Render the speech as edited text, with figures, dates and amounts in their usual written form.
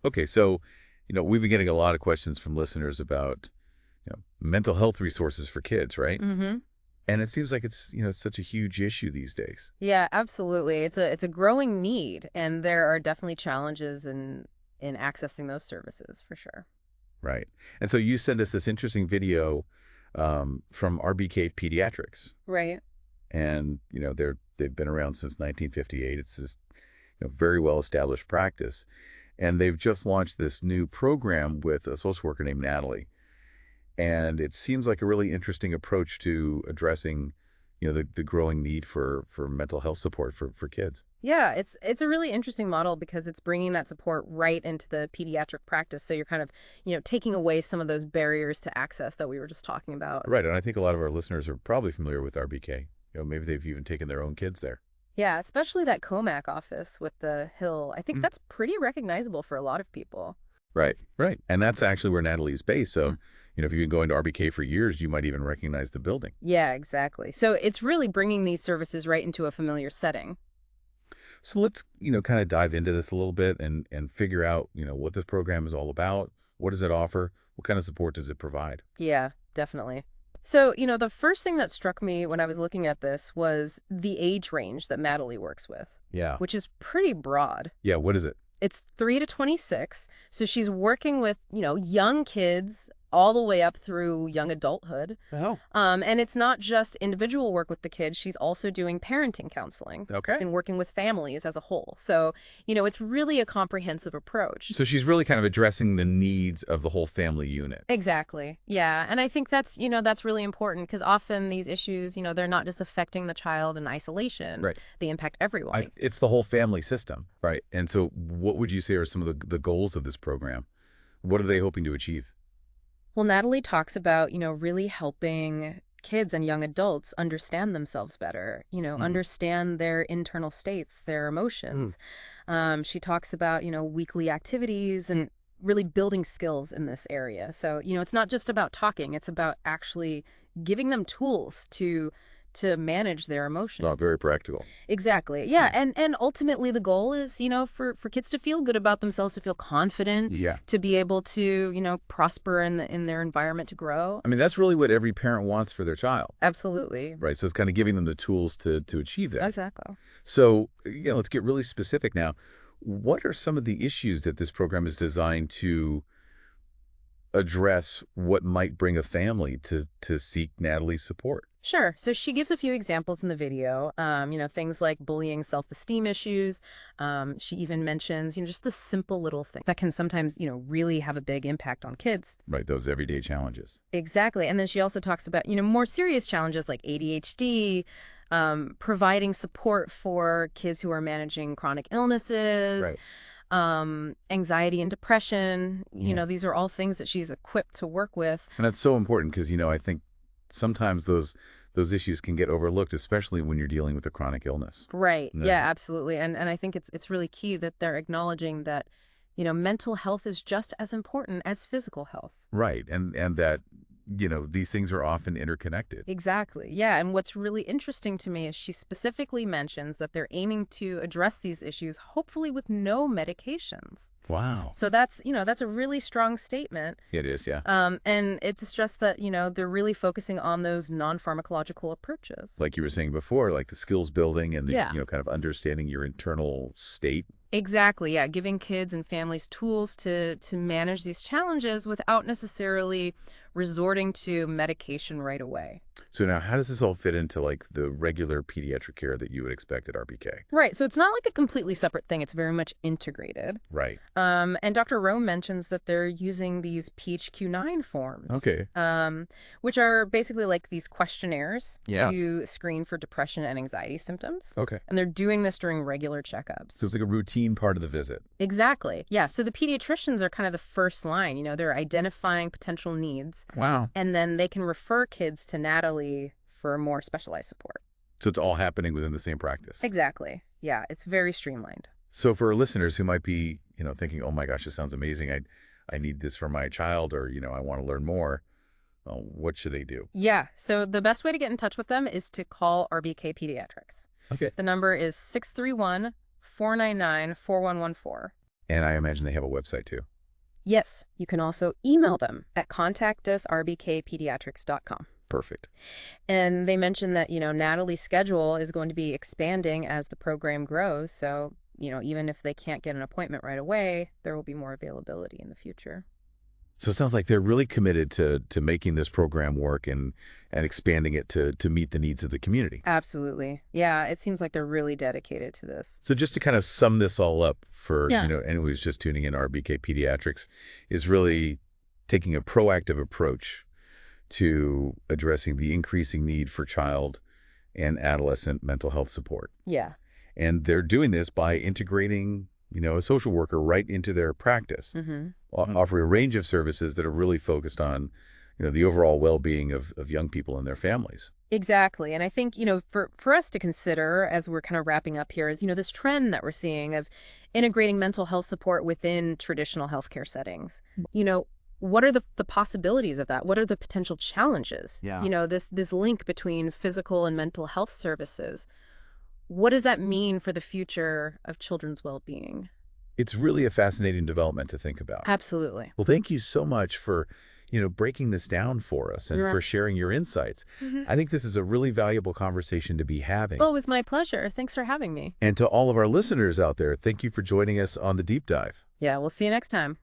Okay, so, we've been getting a lot of questions from listeners about, mental health resources for kids, right? Mm-hmm. And it seems like it's such a huge issue these days. Yeah, absolutely. It's a growing need, and there are definitely challenges in accessing those services for sure. Right. And so you sent us this interesting video from RBK Pediatrics. Right. And, they've been around since 1958. It's this, very well established practice. And they've just launched this new program with a social worker named Natalie. And it seems like a really interesting approach to addressing, the growing need for mental health support for kids. Yeah, it's a really interesting model because it's bringing that support right into the pediatric practice. So you're kind of, taking away some of those barriers to access that we were just talking about. Right. And I think a lot of our listeners are probably familiar with RBK. Maybe they've even taken their own kids there. Yeah, especially that Comac office with the hill. I think Mm. that's pretty recognizable for a lot of people. Right. Right. And that's actually where Natalie's based. So, if you've been going to RBK for years, you might even recognize the building. Yeah, exactly. So it's really bringing these services right into a familiar setting. So let's, kind of dive into this a little bit and figure out, what this program is all about. What does it offer? What kind of support does it provide? Yeah, definitely. So, the first thing that struck me when I was looking at this was the age range that Natalie works with, Yeah. which is pretty broad. Yeah. What is it? It's 3 to 26. So she's working with, young kids all the way up through young adulthood. Oh, And it's not just individual work with the kids. She's also doing parenting counseling okay. and working with families as a whole. So, it's really a comprehensive approach. So she's really kind of addressing the needs of the whole family unit. Exactly. Yeah. And I think that's really important because often these issues, they're not just affecting the child in isolation. Right. They impact everyone. It's the whole family system. Right. And so what would you say are some of the goals of this program? What are they hoping to achieve? Well, Natalie talks about, really helping kids and young adults understand themselves better, Mhm. understand their internal states, their emotions. She talks about, weekly activities and really building skills in this area. So, it's not just about talking, it's about actually giving them tools to manage their emotions. Not very practical. Exactly. Yeah, and ultimately the goal is, for kids to feel good about themselves, to feel confident, Yeah. to be able to, prosper in their environment to grow. I mean, that's really what every parent wants for their child, Absolutely. right? So it's kind of giving them the tools to achieve that. Exactly. So, let's get really specific now. What are some of the issues that this program is designed to address what might bring a family to seek Natalie's support? Sure. So she gives a few examples in the video, things like bullying, self-esteem issues. She even mentions, just the simple little thing that can sometimes, really have a big impact on kids. Right, those everyday challenges. Exactly. And then she also talks about, more serious challenges like ADHD, providing support for kids who are managing chronic illnesses, Right. Anxiety and depression. Yeah. These are all things that she's equipped to work with. And that's so important because, I think sometimes those issues can get overlooked, especially when you're dealing with a chronic illness. Right. No. Yeah, absolutely. And I think it's really key that they're acknowledging that, mental health is just as important as physical health. Right. And that, these things are often interconnected. Exactly. Yeah. And what's really interesting to me is she specifically mentions that they're aiming to address these issues, hopefully with no medications. Wow. So that's a really strong statement. It is, yeah. And it's stressed that, they're really focusing on those non-pharmacological approaches. Like you were saying before, like the skills building and the, Yeah. kind of understanding your internal state. Exactly. Yeah. Giving kids and families tools to manage these challenges without necessarily resorting to medication right away. So now how does this all fit into like the regular pediatric care that you would expect at RBK? Right. So it's not like a completely separate thing. It's very much integrated. Right. And Dr. Rowe mentions that they're using these PHQ-9 forms, Okay. which are basically like these questionnaires Yeah. to screen for depression and anxiety symptoms. Okay. And they're doing this during regular checkups. So it's like a routine part of the visit. Exactly. Yeah. So the pediatricians are kind of the first line. They're identifying potential needs, Wow. and then they can refer kids to Natalie for more specialized support. So it's all happening within the same practice. Exactly. Yeah. It's very streamlined. So for our listeners who might be, thinking, oh my gosh, this sounds amazing. I need this for my child, or, I want to learn more. What should they do? Yeah. So the best way to get in touch with them is to call RBK Pediatrics. Okay. The number is 631-499-4114. And I imagine they have a website too. Yes, you can also email them at contactus@rbkpediatrics.com. Perfect. And they mentioned that, Natalie's schedule is going to be expanding as the program grows. So, even if they can't get an appointment right away, there will be more availability in the future. So it sounds like they're really committed to making this program work and expanding it to meet the needs of the community. Absolutely. Yeah, it seems like they're really dedicated to this. So just to kind of sum this all up for, Yeah. anyone who's just tuning in, RBK Pediatrics is really taking a proactive approach to addressing the increasing need for child and adolescent mental health support. Yeah. And they're doing this by integrating, a social worker right into their practice, offering a range of services that are really focused on, the overall well-being of young people and their families. Exactly. And I think, for us to consider as we're kind of wrapping up here is, this trend that we're seeing of integrating mental health support within traditional healthcare settings. What are the possibilities of that? What are the potential challenges? Yeah. This link between physical and mental health services. What does that mean for the future of children's well-being? It's really a fascinating development to think about. Absolutely. Well, thank you so much for, breaking this down for us and for sharing your insights. I think this is a really valuable conversation to be having. Oh, it was my pleasure. Thanks for having me. And to all of our listeners out there, thank you for joining us on the Deep Dive. Yeah, we'll see you next time.